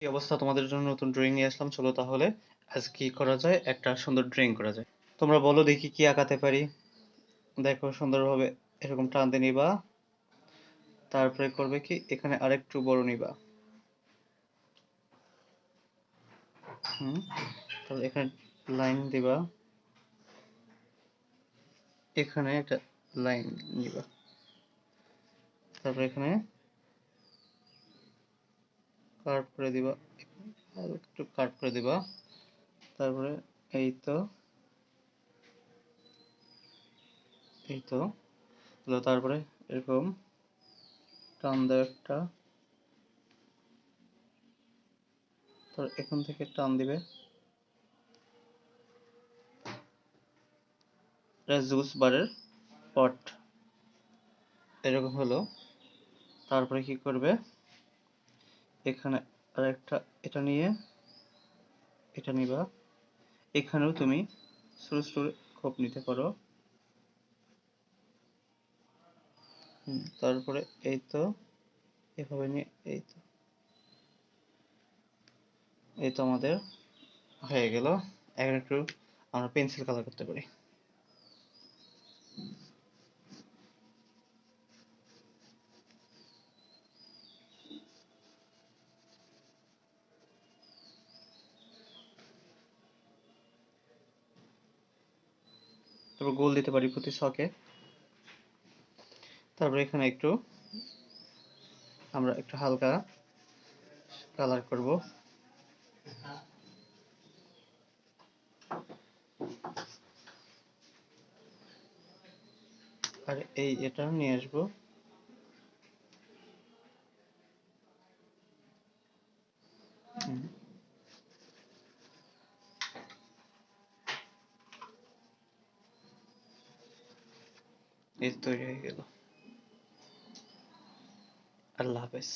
কি অবস্থা? তোমাদের জন্য নতুন ড্রয়িং নিয়ে আসলাম। চলো তাহলে আজ কি করা যায়, একটা সুন্দর ড্রয়িং করা যায়। তোমরা বলো দেখি কি আঁকাতে পারি। দেখো সুন্দরভাবে এরকম টানতে নিবা, তারপরে করবে কি এখানে আরেকটু বড় নিবা। তারপর এখানে লাইন দিবা, এখানে একটা লাইন নিবা, তারপরে এখানে কার্ভ করে দিবা, আর একটু কার্ভ করে দিবা। তারপরে এই তো এই তো হলো। তারপরে এরকম টান দাও একটা, তারপর এখান থেকে টান দিবে। এটা জুস বারের পট, এরকম হলো। তারপরে কি করবে, এখানে আরেকটা এটা নিয়ে এটা নিবা। এখানেও তুমি ছোট ছোট খোপ নিতে পারো। তারপরে এই তো এভাবে নিয়ে এই তো আমাদের হয়ে গেল। এখন একটু আমরা পেন্সিল কালার করতে পারি। তারপর গোল দিতে পারি প্রতি ছকে। তারপরে এখানে একটু আমরা একটু হালকা কালার করব। আর এটা নিয়ে আসবো। এই তৈরি হয়ে গেল। আল্লাহ হাফেজ।